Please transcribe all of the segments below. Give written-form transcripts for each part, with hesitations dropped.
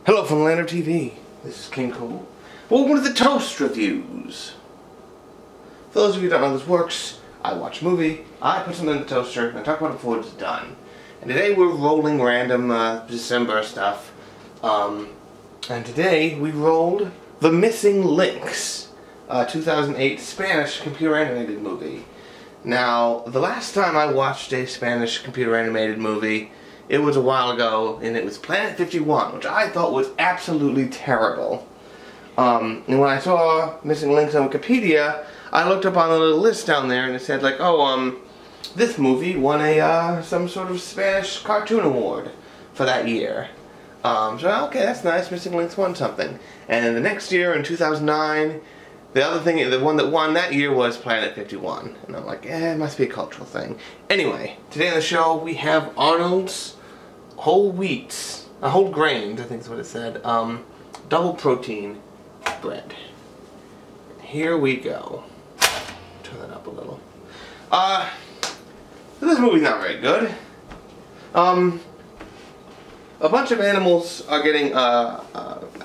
Hello from Lander TV. This is King Cole. Welcome to the Toast Reviews. For those of you who don't know how this works, I watch a movie, I put something in the toaster, and I talk about it before it's done. And today we're rolling random December stuff. And today we rolled The Missing Lynx, 2008 Spanish computer animated movie. Now, the last time I watched a Spanish computer animated movie, it was a while ago, and it was Planet 51, which I thought was absolutely terrible. And when I saw Missing Lynx on Wikipedia, I looked up on the little list down there, and it said, like, oh, this movie won a, some sort of Spanish cartoon award for that year. So, okay, that's nice, Missing Lynx won something. And then the next year, in 2009, the one that won that year was Planet 51. And I'm like, it must be a cultural thing. Anyway, today on the show we have Arnold's whole grains, I think is what it said, double protein bread. Here we go. Turn that up a little. This movie's not very good. A bunch of animals are getting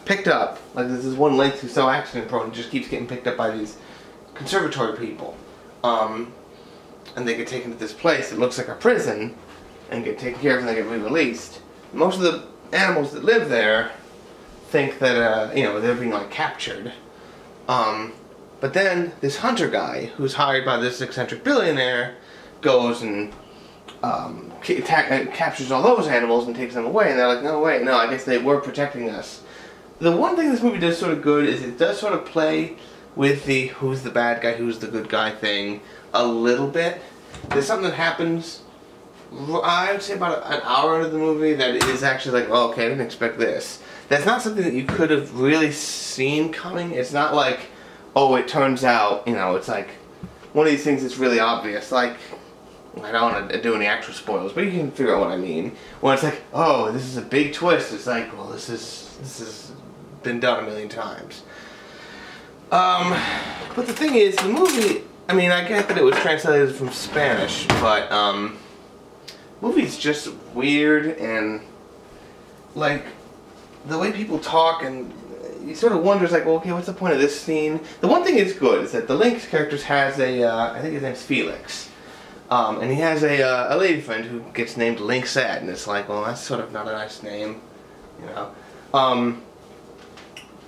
picked up. Like this is one lynx who's so accident prone, just keeps getting picked up by these conservatory people. And they get taken to this place that looks like a prison and get taken care of and they get re-released. Most of the animals that live there think that, you know, they're being like captured. But then this hunter guy who's hired by this eccentric billionaire goes and captures all those animals and takes them away, and they're like, no, wait, no, I guess they were protecting us. The one thing this movie does sort of good is it does sort of play with the who's the bad guy, who's the good guy thing a little bit. There's something that happens, I would say about an hour into the movie that is actually like, oh, okay, I didn't expect this. That's not something that you could have really seen coming. It's not like, oh, it turns out, you know, it's like one of these things that's really obvious, like, I don't want to do any actual spoilers, but you can figure out what I mean. When it's like, oh, this is a big twist. It's like, well, this has been done a million times. But the thing is, the movie, I mean, I get that it was translated from Spanish, but the movie's just weird, and like the way people talk, and you sort of wonder, like, well, okay, what's the point of this scene? The one thing is good is that the Lynx character has a, I think his name's Felix. And he has a lady friend who gets named Lynxette, and it's like, well, that's sort of not a nice name, you know.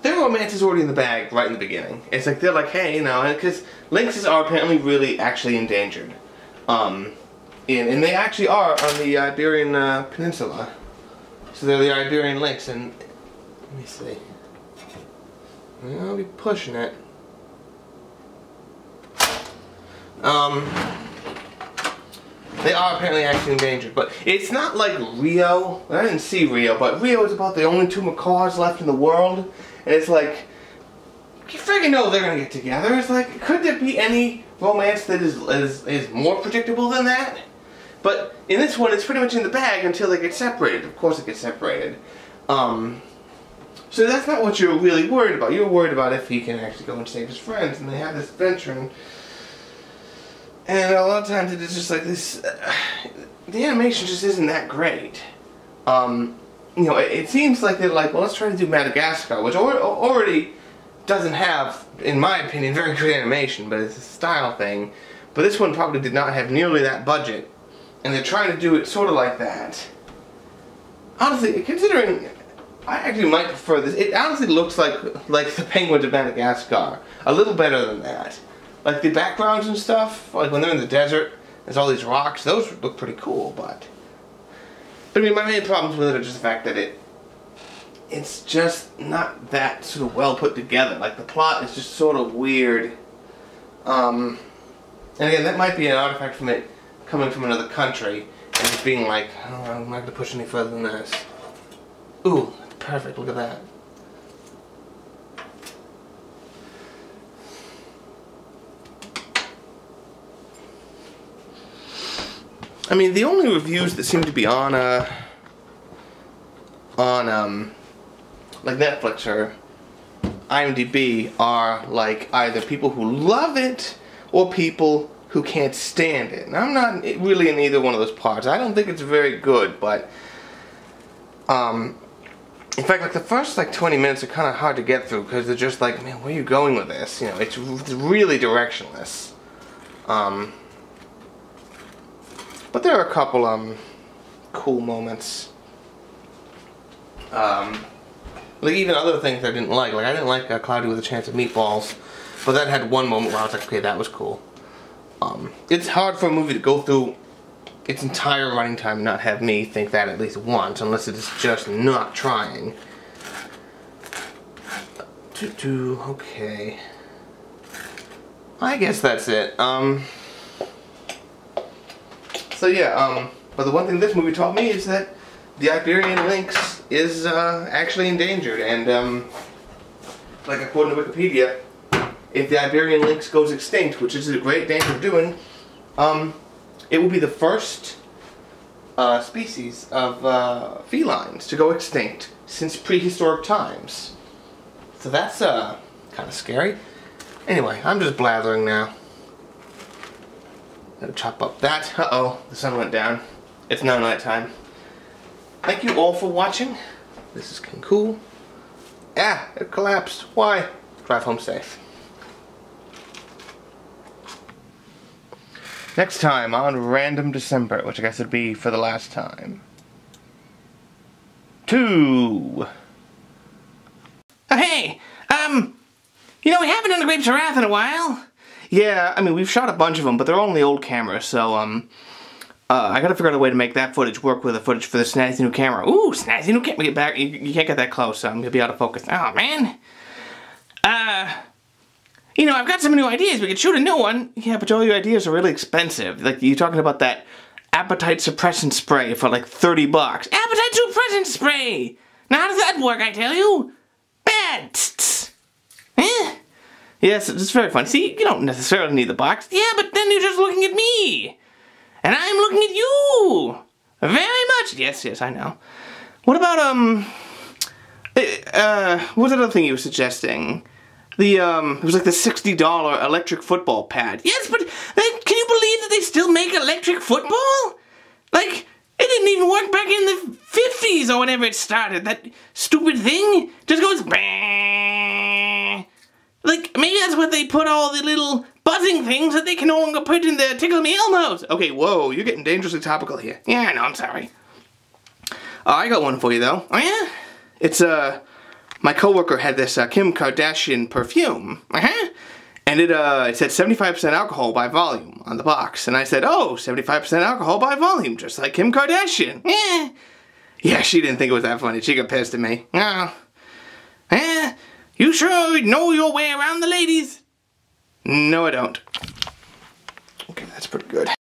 Their romance is already in the bag right in the beginning. It's like, they're like, hey, you know, because lynxes are apparently really actually endangered. And they actually are on the Iberian Peninsula. So they're the Iberian Lynx, and let me see. I'll be pushing it. They are apparently actually endangered, but it's not like Rio. I didn't see Rio, but Rio is about the only two macaws left in the world, and it's like, you freaking know they're gonna get together. It's like, could there be any romance that is more predictable than that? But in this one, it's pretty much in the bag until they get separated. Of course, it gets separated. So that's not what you're really worried about. You're worried about if he can actually go and save his friends, and they have this adventure. And a lot of times it's just like this, the animation just isn't that great. You know, it seems like they're like, well, let's try to do Madagascar, which already doesn't have, in my opinion, very good animation, but it's a style thing. But this one probably did not have nearly that budget, and they're trying to do it sort of like that. Honestly, considering, I actually might prefer this. It honestly looks like the penguins of Madagascar, a little better than that. Like the backgrounds and stuff, like when they're in the desert, there's all these rocks, those look pretty cool, but I mean, my main problems with it are just the fact that it's just not that sort of well put together. Like the plot is just sort of weird. And again, that might be an artifact from it coming from another country and just being like, oh, I'm not going to push any further than this. Ooh, perfect, look at that. I mean, the only reviews that seem to be on like Netflix or IMDb are like either people who love it or people who can't stand it. And I'm not really in either one of those parts. I don't think it's very good, but In fact, like the first like 20 minutes are kind of hard to get through because they're just like, man, where are you going with this? You know, it's really directionless. But there are a couple cool moments. Like even other things I didn't like. Like I didn't like Cloudy with a Chance of Meatballs, but that had one moment where I was like, okay, that was cool. It's hard for a movie to go through its entire running time and not have me think that at least once, unless it is just not trying. Okay. I guess that's it. So yeah, but the one thing this movie taught me is that the Iberian Lynx is actually endangered, and like according to Wikipedia, if the Iberian Lynx goes extinct, which is a great danger of doing, it will be the first species of felines to go extinct since prehistoric times. So that's kind of scary. Anyway, I'm just blathering now. Gotta chop up that. Uh-oh, the sun went down. It's now nighttime. Thank you all for watching. This is King Cool. Ah, it collapsed. Why? Drive home safe. Next time on Random December, which I guess would be for the last time. 2. Hey, you know, we haven't done the Grapes of Wrath in a while. Yeah, I mean, we've shot a bunch of them, but they're all on the old camera, so, I gotta figure out a way to make that footage work with the footage for the snazzy new camera. Ooh, snazzy new camera. Get back. You can't get that close. You'll be out of focus. Oh, man. You know, I've got some new ideas. We could shoot a new one. Yeah, but all your ideas are really expensive. Like, you're talking about that appetite suppressant spray for like $30. Appetite suppressant spray! Now, how does that work, I tell you? Bad. Eh? Yes, it's very fun. See, you don't necessarily need the box. Yeah, but then you're just looking at me. And I'm looking at you. Very much. Yes, I know. What about, what was that other thing you were suggesting? The, it was like the $60 electric football pad. Yes, but can you believe that they still make electric football? Like, it didn't even work back in the 50s or whenever it started. That stupid thing just goes bang. Like, maybe that's what they put all the little buzzing things that they can no longer put in the Tickle Me Elmos. Okay, whoa, you're getting dangerously topical here. Yeah, I know, I'm sorry. I got one for you, though. Oh, yeah? It's, my coworker had this Kim Kardashian perfume. And it said 75% alcohol by volume on the box. And I said, oh, 75% alcohol by volume, just like Kim Kardashian. Yeah. Yeah, she didn't think it was that funny. She got pissed at me. Oh. Yeah. You sure know your way around the ladies? No, I don't. Okay, that's pretty good.